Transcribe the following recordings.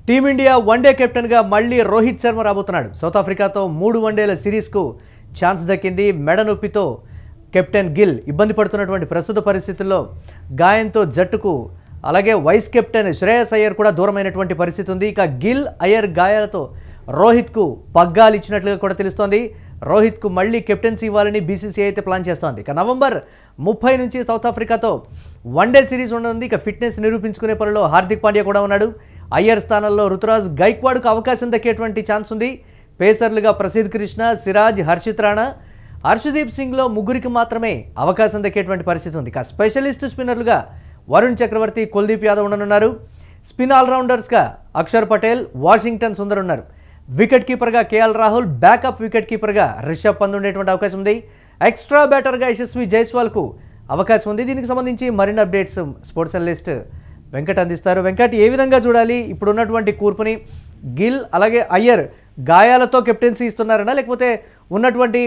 Team India one day కెప్టెన్గా మళ్ళీ రోహిత్ శర్మ రాబోతున్నాడు. సౌత్ ఆఫ్రికాతో 3 వన్డేల సిరీస్కు ఛాన్స్ దక్కింది. మెడ నొప్పితో కెప్టెన్ గిల్ ఇబ్బంది పడుతున్నటువంటి ప్రస్తుత పరిస్థితుల్లో గాయంతో జట్టుకు అలాగే వైస్ కెప్టెన్ శ్రేయస్ అయ్యర్ కూడా దూరమైనటువంటి పరిస్థితి ఉంది. ఇక గిల్ అయ్యర్ గాయాలతో రోహిత్కు పగ్గాలు ఇచ్చినట్లుగా కూడా తెలుస్తోంది. రోహిత్కు మళ్ళీ కెప్టెన్సీ ఇవ్వాలని బీసీసీఐ అయితే ప్లాన్ చేస్తోంది. ఇక నవంబర్ 30 నుంచి సౌత్ ఆఫ్రికాతో వన్డే సిరీస్ ఉండనుంది. ఇక ఫిట్నెస్ నిరూపించుకునే పనిలో హార్దిక్ పాండ్యా కూడా ఉన్నాడు. అయ్యర్ స్థానంలో రుతురాజ్ గైక్వాడ్కు అవకాశం దక్కేటువంటి ఛాన్స్ ఉంది. పేసర్లుగా ప్రసిద్ధ్ కృష్ణ, సిరాజ్, హర్షిత్ రాణా, హర్షదీప్ సింగ్లో ముగ్గురికి మాత్రమే అవకాశం దక్కేటువంటి పరిస్థితి ఉంది. ఇక స్పెషలిస్ట్ స్పిన్నర్లుగా వరుణ్ చక్రవర్తి, కుల్దీప్ యాదవ్ ఉండనున్నారు. స్పిన్ ఆల్రౌండర్స్గా అక్షర్ పటేల్, వాషింగ్టన్ సుందర్ ఉన్నారు. వికెట్ కీపర్గా కేఎల్ రాహుల్, బ్యాకప్ వికెట్ కీపర్గా రిషబ్ పంత్ ఉండేటువంటి అవకాశం ఉంది. ఎక్స్ట్రా బ్యాటర్గా యశస్వి జైస్వాల్కు అవకాశం ఉంది. దీనికి సంబంధించి మరిన్ని అప్డేట్స్ స్పోర్ట్స్ అనలిస్ట్ వెంకట్ అందిస్తారు. వెంకట్, ఏ విధంగా చూడాలి ఇప్పుడున్నటువంటి కూర్పుని? గిల్ అలాగే అయ్యర్ గాయాలతో కెప్టెన్సీ ఇస్తున్నారనా, లేకపోతే ఉన్నటువంటి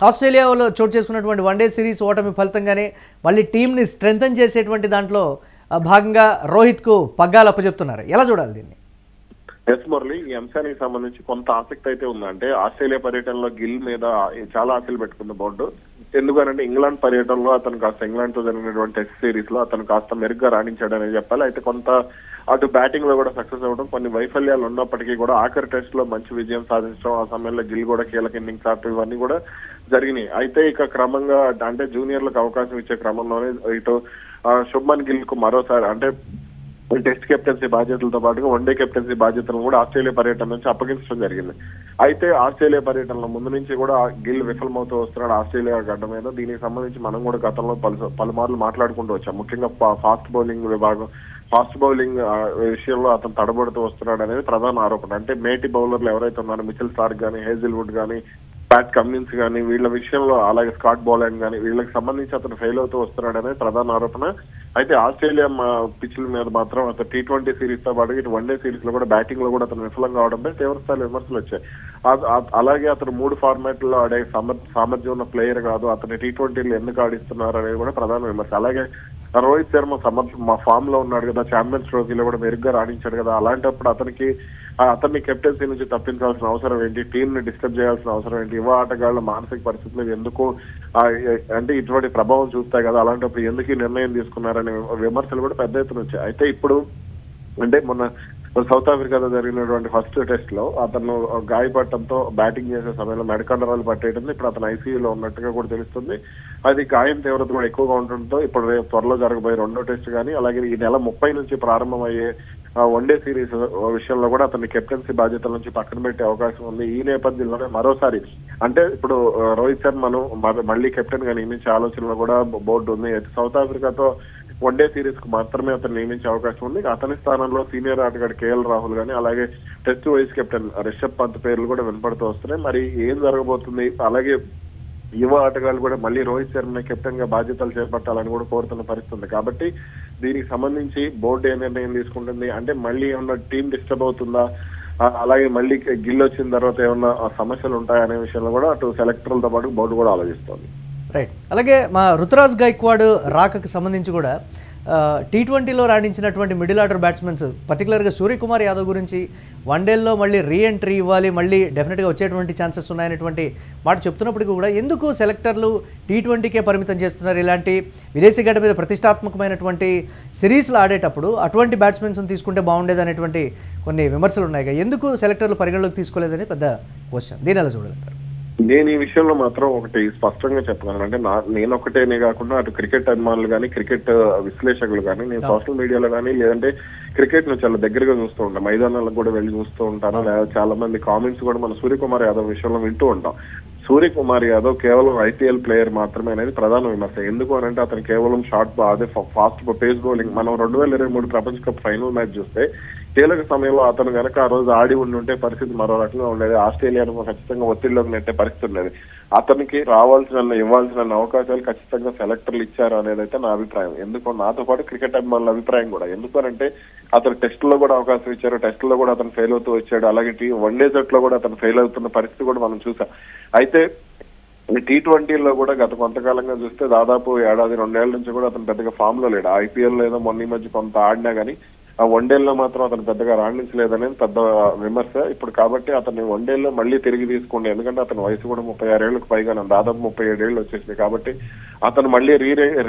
ఆస్ట్రేలియాలో చోటు చేసుకున్నటువంటి వన్డే సిరీస్ ఓటమి ఫలితంగానే మళ్ళీ టీంని స్ట్రెంథన్ చేసేటువంటి దాంట్లో భాగంగా రోహిత్కు పగ్గాలు అప్పచెప్తున్నారు? ఎలా చూడాలి దీన్ని? ఎస్ మురళి, ఈ అంశానికి సంబంధించి కొంత ఆసక్తి అయితే ఉందంటే ఆస్ట్రేలియా పర్యటనలో గిల్ మీద చాలా ఆశలు పెట్టుకుంది బోర్డు. ఎందుకనంటే ఇంగ్లాండ్ పర్యటనలో అతను కాస్త ఇంగ్లాండ్ తో జరిగినటువంటి టెస్ట్ సిరీస్ లో అతను కాస్త మెరుగ్గా రాణించాడని చెప్పాలి. అయితే కొంత అటు బ్యాటింగ్ లో కూడా సక్సెస్ అవ్వడం, కొన్ని వైఫల్యాలు ఉన్నప్పటికీ కూడా ఆఖరి టెస్ట్ లో మంచి విజయం సాధించడం, ఆ సమయంలో గిల్ కూడా కీలక ఇన్నింగ్స్ ఆడటం, ఇవన్నీ కూడా జరిగినాయి. అయితే ఇక క్రమంగా అంటే జూనియర్లకు అవకాశం ఇచ్చే క్రమంలోనే ఇటు శుభ్మన్ గిల్ కు మరోసారి అంటే టెస్ట్ కెప్టెన్సీ బాధ్యతలతో పాటుగా వన్డే కెప్టెన్సీ బాధ్యతలను కూడా ఆస్ట్రేలియా పర్యటన నుంచి అప్పగించడం జరిగింది. అయితే ఆస్ట్రేలియా పర్యటనలో ముందు నుంచి కూడా గిల్ విఫలమవుతూ వస్తున్నాడు ఆస్ట్రేలియా గడ్డ మీద. దీనికి సంబంధించి మనం కూడా గతంలో పలుమార్లు మాట్లాడుకుంటూ వచ్చాం. ముఖ్యంగా ఫాస్ట్ బౌలింగ్ విషయంలో అతను తడబడుతూ వస్తున్నాడు అనేది ప్రధాన ఆరోపణ. అంటే మేటి బౌలర్లు ఎవరైతే ఉన్నారో మిచెల్ స్టార్క్ కానీ, హేజిల్వుడ్ కానీ, ప్యాట్ కమిన్స్ కానీ, వీళ్ళ విషయంలో అలాగే స్కాట్ బోలాండ్ కానీ వీళ్ళకి సంబంధించి అతను ఫెయిల్ అవుతూ వస్తున్నాడు అనేది ప్రధాన ఆరోపణ. అయితే ఆస్ట్రేలియా పిచ్ల మీద మాత్రం అతను T20 సిరీస్ తో పాటు ఇటు వన్డే సిరీస్ లో కూడా బ్యాటింగ్ లో కూడా అతను విఫలంగా అవడంపై తీవ్రస్థాయి విమర్శలు వచ్చాయి. అలాగే అతను 3 ఫార్మాట్లో ఆడే సామర్థ్యం ఉన్న ప్లేయర్ కాదు, అతని T20లో ఎందుకు ఆడిస్తున్నారు అనేది కూడా ప్రధాన విమర్శ. అలాగే రోహిత్ శర్మ మా ఫామ్ లో ఉన్నాడు కదా, ఛాంపియన్స్ ట్రోఫీలో కూడా మెరుగ్గా రాణించాడు కదా, అలాంటప్పుడు అతన్ని కెప్టెన్సీ నుంచి తప్పించాల్సిన అవసరం ఏంటి, టీం ని డిస్టర్బ్ చేయాల్సిన అవసరం ఏంటి, యువ ఆటగాళ్ల మానసిక పరిస్థితులు ఎందుకు అంటే ఇటువంటి ప్రభావం చూస్తాయి కదా, అలాంటప్పుడు ఎందుకు ఈ నిర్ణయం తీసుకున్నారనే విమర్శలు కూడా పెద్ద ఎత్తున వచ్చాయి. అయితే ఇప్పుడు అంటే మొన్న సౌత్ ఆఫ్రికాలో జరిగినటువంటి ఫస్ట్ టెస్ట్ లో అతను గాయపడటంతో బ్యాటింగ్ చేసే సమయంలో మెడకండరాలు పట్టేయడం, ఇప్పుడు అతను ఐసీయూలో ఉన్నట్టుగా కూడా తెలుస్తుంది. అది గాయం తీవ్రత కూడా ఎక్కువగా ఉండటంతో ఇప్పుడు త్వరలో జరగబోయే 2వ టెస్ట్ కానీ అలాగే ఈ నెల 30 నుంచి ప్రారంభమయ్యే వన్డే సిరీస్ విషయంలో కూడా అతన్ని కెప్టెన్సీ బాధ్యతల నుంచి పక్కన పెట్టే అవకాశం ఉంది. ఈ నేపథ్యంలోనే మరోసారి అంటే ఇప్పుడు రోహిత్ శర్మను మళ్ళీ కెప్టెన్ గా నియమించే ఆలోచనలో కూడా బోర్డు ఉంది. సౌత్ ఆఫ్రికాతో వన్డే సిరీస్ కు మాత్రమే అతను నియమించే అవకాశం ఉంది. అతని స్థానంలో సీనియర్ ఆటగాడు కేఎల్ రాహుల్ గానీ అలాగే test vice captain Rishabh Pant పేర్లు కూడా వినపడుతూ వస్తున్నాయి. మరి ఏం జరగబోతుంది? అలాగే యువ ఆటగాళ్ళు కూడా మళ్ళీ రోహిత్ శర్మ కెప్టెన్ గా బాధ్యతలు చేపట్టాలని కూడా కోరుతున్న పరిస్థితి ఉంది. కాబట్టి దీనికి సంబంధించి బోర్డు ఏ నిర్ణయం తీసుకుంటుంది అంటే మళ్ళీ ఏమన్నా టీం డిస్టర్బ్ అవుతుందా, అలాగే మళ్ళీ గిల్ వచ్చిన తర్వాత ఏమన్నా సమస్యలు ఉంటాయనే విషయంలో కూడా అటు సెలెక్టర్లతో పాటు బోర్డు కూడా ఆలోచిస్తోంది. రైట్. అలాగే మా రుతురాజ్ గైక్వాడ్ రాకకు సంబంధించి కూడా T20లో రాణించినటువంటి మిడిల్ ఆర్డర్ బ్యాట్స్మెన్స్ పర్టికులర్గా సూర్యకుమార్ యాదవ్ గురించి వన్డేల్లో మళ్ళీ రీఎంట్రీ ఇవ్వాలి, మళ్ళీ డెఫినెట్గా వచ్చేటువంటి ఛాన్సెస్ ఉన్నాయనేటువంటి మాట చెప్తున్నప్పటికీ కూడా ఎందుకు సెలెక్టర్లు T20కే పరిమితం చేస్తున్నారు? ఇలాంటి విదేశీ గడ్డ మీద ప్రతిష్టాత్మకమైనటువంటి సిరీస్లు ఆడేటప్పుడు అటువంటి బ్యాట్స్మెన్స్ని తీసుకుంటే బాగుండేది అనేటువంటి కొన్ని విమర్శలు ఉన్నాయి. ఎందుకు సెలెక్టర్లు పరిగణలోకి తీసుకోలేదని పెద్ద క్వశ్చన్. దీని ఎలా చూడాలంటారు? నేను ఈ విషయంలో మాత్రం ఒకటి స్పష్టంగా చెప్పగలను. అంటే నేను ఒకటేనే కాకుండా అటు క్రికెట్ అభిమానులు కానీ, క్రికెట్ విశ్లేషకులు కానీ, నేను సోషల్ మీడియాలో కానీ లేదంటే క్రికెట్ ను చాలా దగ్గరగా చూస్తూ ఉంటాను, మైదానాలకు కూడా వెళ్ళి చూస్తూ ఉంటాను. లేదా చాలా మంది కామెంట్స్ కూడా మన సూర్యకుమార్ యాదవ్ విషయంలో వింటూ ఉంటాం. సూర్యకుమార్ యాదవ్ కేవలం IPL ప్లేయర్ మాత్రమే అనేది ప్రధాన విమర్శ. ఎందుకు అనంటే అతను కేవలం షార్ట్ అదే ఫాస్ట్ పేస్ బౌలింగ్. మనం 2023 ప్రపంచ కప్ ఫైనల్ మ్యాచ్ చూస్తే కీలక సమయంలో అతను కనుక ఆ రోజు ఆడి ఉంటే పరిస్థితి మరో రకంగా ఉండేది. ఆస్ట్రేలియాను ఖచ్చితంగా ఒత్తిడిలోకి నెట్టే పరిస్థితి ఉండేది. అతనికి ఇవ్వాల్సిన అవకాశాలు ఖచ్చితంగా సెలెక్టర్లు ఇచ్చారు అనేది అయితే నా అభిప్రాయం. ఎందుకో నాతో పాటు క్రికెట్ అభిమానుల అభిప్రాయం కూడా. ఎందుకనంటే అతను టెస్టుల్లో కూడా అవకాశం ఇచ్చారు, టెస్టుల్లో కూడా అతను ఫెయిల్ అవుతూ వచ్చాడు. అలాగే వన్డే జట్లో కూడా అతను ఫెయిల్ అవుతున్న పరిస్థితి కూడా మనం చూసాం. అయితే T20లో కూడా గత కొంతకాలంగా చూస్తే దాదాపు 1-2 ఏళ్ల నుంచి కూడా అతను పెద్దగా ఫామ్ లో లేడు. IPL ఏదో మొన్న ఈ మధ్య కొంత ఆడినా గానీ ఆ వన్డేల్లో మాత్రం అతను పెద్దగా రాణించలేదనేది పెద్ద విమర్శ ఇప్పుడు. కాబట్టి అతన్ని వన్డేల్లో మళ్ళీ తిరిగి తీసుకోండి, ఎందుకంటే అతని వయసు కూడా 36 ఏళ్లకు పైగా, దాదాపు 37 ఏళ్ళు వచ్చేసింది. కాబట్టి అతను మళ్ళీ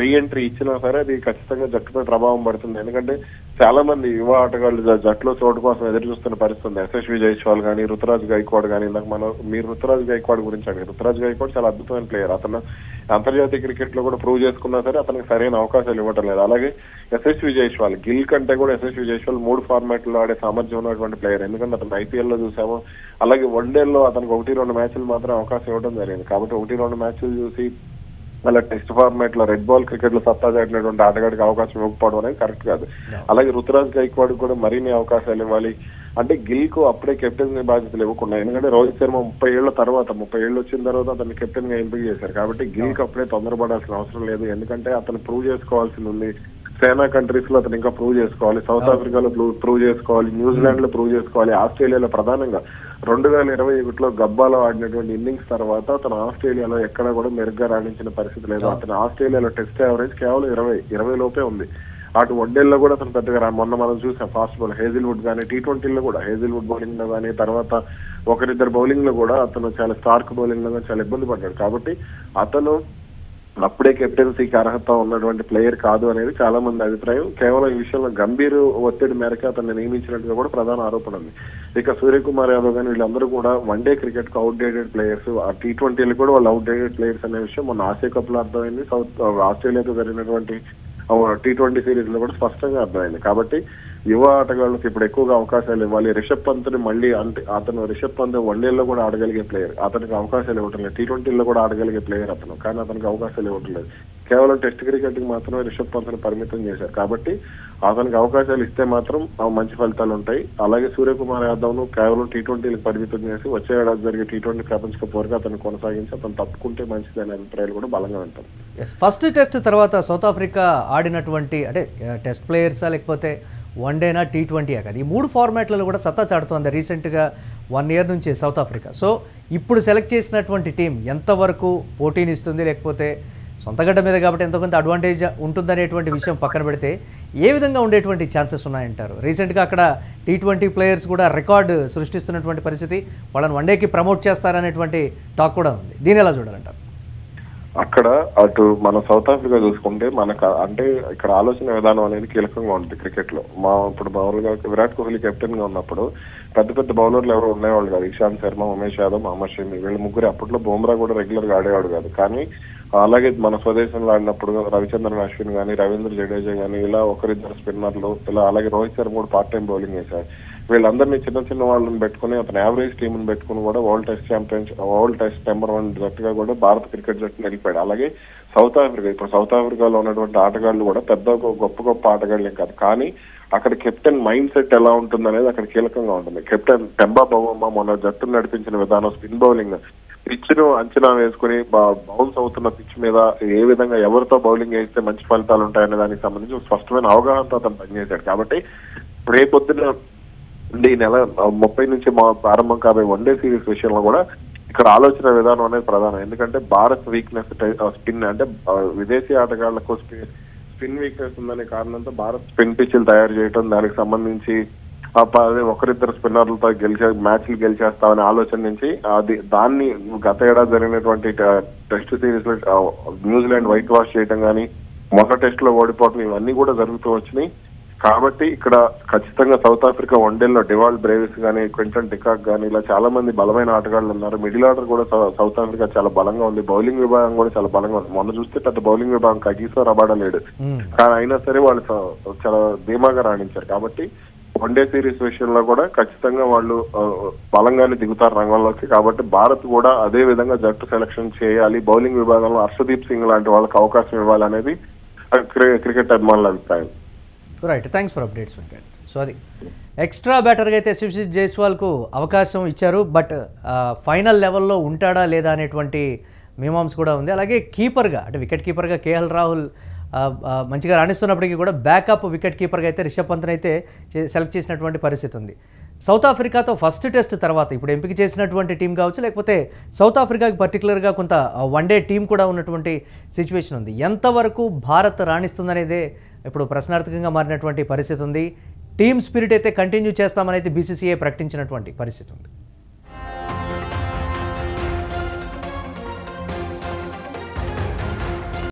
రీఎంట్రీ ఇచ్చినా సరే అది ఖచ్చితంగా జట్టుపై ప్రభావం పడుతుంది. ఎందుకంటే చాలా మంది యువ ఆటగాళ్లు జట్టులో చోటు కోసం ఎదురు చూస్తున్న పరిస్థితి. యశస్వి జైస్వాల్ కానీ, రుతురాజ్ గైక్వాడ్ కానీ, ఇందాక మీరు రుతురాజ్ గైక్వాడ్ గురించి అడిగారు. రుతురాజ్ గైక్వాడ్ చాలా అద్భుతమైన ప్లేయర్. అతను అంతర్జాతీయ క్రికెట్ లో కూడా ప్రూవ్ చేసుకున్నా సరే అతనికి సరైన అవకాశాలు ఇవ్వటం లేదు. అలాగే యశస్వి జైస్వాల్, గిల్ కంటే కూడా యశస్వి జైస్వాల్ 3 ఫార్మాట్లో ఆడే సామర్థ్యం ఉన్నటువంటి ప్లేయర్. ఎందుకంటే అతను IPL లో చూసాము, అలాగే వన్డేల్లో అతనికి 1-2 మ్యాచ్లు మాత్రం అవకాశం ఇవ్వడం జరిగింది. కాబట్టి 1-2 మ్యాచ్లు చూసి అలా టెస్ట్ ఫార్మాట్ లో రెడ్ బాల్ క్రికెట్ లో సత్తా చాటినటువంటి ఆటగాడికి అవకాశం ఇవ్వకపోవడం అనేది కరెక్ట్ కాదు. అలాగే రుతురాజ్ గైక్వాడ్ కూడా మరిన్ని అవకాశాలు ఇవ్వాలి. అంటే గిల్ కు అప్పుడే కెప్టెన్ బాధ్యతలు ఇవ్వకుండా, ఎందుకంటే రోహిత్ శర్మ 30 ఏళ్ల తర్వాత 30 ఏళ్ళు వచ్చిన తర్వాత అతన్ని కెప్టెన్ గా ఎంపిక చేశారు. కాబట్టి గిల్ కు అప్పుడే తొందరపడాల్సిన అవసరం లేదు. ఎందుకంటే అతను ప్రూవ్ చేసుకోవాల్సింది ఉంది. చైనా కంట్రీస్ లో అతను ఇంకా ప్రూవ్ చేసుకోవాలి, సౌత్ ఆఫ్రికాలో ప్రూవ్ చేసుకోవాలి, న్యూజిలాండ్ లో ప్రూవ్ చేసుకోవాలి, ఆస్ట్రేలియాలో ప్రధానంగా 2021లో గబ్బాలో ఆడినటువంటి ఇన్నింగ్స్ తర్వాత అతను ఆస్ట్రేలియాలో ఎక్కడ కూడా మెరుగ్గా రాణించిన పరిస్థితి లేదు. అతను ఆస్ట్రేలియాలో టెస్ట్ యావరేజ్ కేవలం 20 లోపే ఉంది. అటు వన్డేల్లో కూడా అతను పెద్దగా మొన్న మనం చూసాం ఫాస్ట్ బౌలర్ హేజిల్వుడ్ కానీ, T20లో కూడా హేజిల్వుడ్ బౌలింగ్ లో కానీ, తర్వాత ఒకరిద్దరు బౌలింగ్ లో కూడా అతను చాలా స్టార్క్ బౌలింగ్ లో కానీ చాలా ఇబ్బంది పడ్డాడు. కాబట్టి అతను అప్పుడే కెప్టెన్సీకి అర్హత ఉన్నటువంటి ప్లేయర్ కాదు అనేది చాలా మంది అభిప్రాయం. కేవలం ఈ విషయంలో గంభీర్ ఒత్తిడి మేరకు అతన్ని నియమించినట్టుగా కూడా ప్రధాన ఆరోపణ ఉంది. ఇక సూర్యకుమార్ యాదవ్ కానీ వీళ్ళందరూ కూడా వన్డే క్రికెట్ కు అవుట్డేటెడ్ ప్లేయర్స్, ఆ T20లో కూడా వాళ్ళు అవుట్డేటెడ్ ప్లేయర్స్ అనే విషయం మొన్న ఆసియా కప్ లో అర్థమైంది. ఆస్ట్రేలియాతో జరిగినటువంటి T20 సిరీస్ లో కూడా స్పష్టంగా అర్థమైంది. కాబట్టి యువ ఆటగాళ్ళకి ఇప్పుడు ఎక్కువగా అవకాశాలు ఇవ్వాలి. రిషబ్ పంత్ ని మళ్ళీ, అంటే అతను రిషబ్ పంత్ వన్డేల్లో కూడా ఆడగలిగే ప్లేయర్, అతనికి అవకాశాలు ఇవ్వటం లేదు. T20లో కూడా ఆడగలిగే ప్లేయర్ అతను, కానీ అతనికి అవకాశాలు ఇవ్వటం లేదు. కేవలం టెస్ట్ క్రికెట్ కి మాత్రమే రిషబ్ పంత్ ని పరిమితం చేశారు. కాబట్టి అతనికి అవకాశాలు ఇస్తే మాత్రం మంచి ఫలితాలు ఉంటాయి. అలాగే సూర్యకుమార్ యాదవ్ ను కేవలం T20లకు పరిమితం చేసి వచ్చే ఏడాది జరిగే T20 ప్రపంచ కప్ వరకు అతను కొనసాగించి అతను తప్పుకుంటే మంచిది అనే అభిప్రాయాలు కూడా బలంగా ఉంటాయి. ఫస్ట్ టెస్ట్ తర్వాత సౌత్ ఆఫ్రికా ఆడినటువంటి అంటే టెస్ట్ ప్లేయర్సా లేకపోతే వన్డేనా T20 కాదు, ఈ 3 ఫార్మాట్లలో కూడా సత్తా చాటుతోంది రీసెంట్గా 1 ఇయర్ నుంచి సౌత్ ఆఫ్రికా. సో ఇప్పుడు సెలెక్ట్ చేసినటువంటి టీం ఎంతవరకు పోటీనిస్తుంది, లేకపోతే సొంతగడ్డ మీద కాబట్టి ఎంతో కొంత అడ్వాంటేజ్ ఉంటుందనేటువంటి విషయం పక్కన పెడితే ఏ విధంగా ఉండేటువంటి ఛాన్సెస్ ఉన్నాయంటారు? రీసెంట్గా అక్కడ T20 ప్లేయర్స్ కూడా రికార్డు సృష్టిస్తున్నటువంటి పరిస్థితి, వాళ్ళని వన్డేకి ప్రమోట్ చేస్తారనేటువంటి టాక్ కూడా ఉంది. దీని ఎలా చూడాలంటారు? అక్కడ అటు మన సౌత్ ఆఫ్రికా చూసుకుంటే మనకు అంటే ఇక్కడ ఆలోచన విధానం అనేది కీలకంగా ఉంటుంది క్రికెట్ లో. ఇప్పుడు మామూలుగా విరాట్ కోహ్లీ కెప్టెన్ గా ఉన్నప్పుడు పెద్ద పెద్ద బౌలర్లు ఎవరు ఉండేవాళ్ళు కాదు. ఇషాంత్ శర్మ, ఉమేష్ యాదవ్, మహమ్మద్ షమి, వీళ్ళు ముగ్గురు. అప్పట్లో బుమ్రా కూడా రెగ్యులర్ గా ఆడేవాడు కాదు. కానీ అలాగే మన స్వదేశంలో ఆడినప్పుడు రవిచంద్రన్ అశ్విన్ కానీ, రవీంద్ర జడేజా కానీ, ఇలా ఒకరిద్దరు స్పిన్నర్లు, ఇలా అలాగే రోహిత్ శర్మ కూడా పార్ట్ టైం బౌలింగ్ వేశారు. వీళ్ళందరినీ చిన్న చిన్న వాళ్ళని పెట్టుకుని అతను యావరేజ్ టీంని పెట్టుకుని కూడా వరల్డ్ టెస్ట్ నెంబర్ 1 జట్టుగా కూడా భారత క్రికెట్ జట్టు నిలిపాడు. అలాగే సౌత్ ఆఫ్రికా, ఇప్పుడు సౌత్ ఆఫ్రికాలో ఉన్నటువంటి ఆటగాళ్లు కూడా పెద్ద గొప్ప ఆటగాళ్లే కాదు, కానీ అక్కడ కెప్టెన్ మైండ్ సెట్ ఎలా ఉంటుంది అనేది అక్కడ కీలకంగా ఉంటుంది. కెప్టెన్ టెంబా బౌమా మొన్న జట్టును నడిపించిన విధానం, స్పిన్ బౌలింగ్, పిచ్ ను అంచనా వేసుకుని బౌన్స్ అవుతున్న పిచ్ మీద ఏ విధంగా ఎవరితో బౌలింగ్ వేస్తే మంచి ఫలితాలు ఉంటాయనే దానికి సంబంధించి స్పష్టమైన అవగాహనతో అతను పనిచేశాడు. కాబట్టి రేపొద్దున ఈ నెల 30 నుంచి ప్రారంభం కాబోయే వన్డే సిరీస్ విషయంలో కూడా ఇక్కడ ఆలోచన విధానం అనేది ప్రధానం. ఎందుకంటే భారత్ వీక్నెస్ స్పిన్, అంటే విదేశీ ఆటగాళ్లకు స్పిన్ వీక్నెస్ ఉందనే కారణంతో భారత్ స్పిన్ పిచ్లు తయారు చేయడం, దానికి సంబంధించి ఒకరిద్దరు స్పిన్నర్లతో మ్యాచ్లు గెలిచేస్తామనే ఆలోచన నుంచి దాన్ని గత ఏడాది జరిగినటువంటి టెస్ట్ సిరీస్ లో న్యూజిలాండ్ వైట్ వాష్ చేయడం కానీ, మొన్న టెస్ట్ లో ఓడిపోవడం, ఇవన్నీ కూడా జరుగుతూ వచ్చినాయి. కాబట్టి ఇక్కడ ఖచ్చితంగా సౌత్ ఆఫ్రికా వన్డేల్లో డివాల్డ్ బ్రేవిస్ కానీ, క్వింటన్ డికాక్ కానీ, ఇలా చాలా మంది బలమైన ఆటగాళ్లు ఉన్నారు. మిడిల్ ఆర్డర్ కూడా సౌత్ ఆఫ్రికా చాలా బలంగా ఉంది. బౌలింగ్ విభాగం కూడా చాలా బలంగా ఉంది. మొన్న చూస్తే పెద్ద బౌలింగ్ విభాగం కగిసో రబాడా లేడు, కానీ అయినా సరే వాళ్ళు చాలా ధీమాగా రాణించారు. కాబట్టి వన్డే సిరీస్ విషయంలో కూడా ఖచ్చితంగా వాళ్ళు బలంగానే దిగుతారు రంగంలోకి. కాబట్టి భారత్ కూడా అదే విధంగా జట్టు సెలక్షన్ చేయాలి, బౌలింగ్ విభాగంలో హర్షదీప్ సింగ్ లాంటి వాళ్ళకి అవకాశం ఇవ్వాలనేది క్రికెట్ అభిమానుల అభిప్రాయం. Right, thanks for updates Venkat. So అది ఎక్స్ట్రా బ్యాటర్గా అయితే యశస్వి జైస్వాల్కు అవకాశం ఇచ్చారు, బట్ ఫైనల్ లెవెల్లో ఉంటాడా లేదా అనేటువంటి మీమాంస్ కూడా ఉంది. అలాగే కీపర్గా అంటే వికెట్ కీపర్గా కేఎల్ రాహుల్ మంచిగా రాణిస్తున్నప్పటికీ కూడా బ్యాకప్ వికెట్ కీపర్గా అయితే రిషబ్ పంత్ని అయితే సెలెక్ట్ చేసినటువంటి పరిస్థితి ఉంది. సౌత్ ఆఫ్రికాతో ఫస్ట్ టెస్ట్ తర్వాత ఇప్పుడు ఎంపిక చేసినటువంటి టీం కావచ్చు, లేకపోతే సౌత్ ఆఫ్రికాకి పర్టికులర్గా కొంత వన్డే టీం కూడా ఉన్నటువంటి సిచ్యువేషన్ ఉంది. ఎంతవరకు భారత్ రాణిస్తుందనేదే ఇప్పుడు ప్రశ్నార్థకంగా మారినటువంటి పరిస్థితి ఉంది. టీమ్ స్పిరిట్ అయితే కంటిన్యూ చేస్తామని అయితే బీసీసీఐ ప్రకటించినటువంటి పరిస్థితి ఉంది.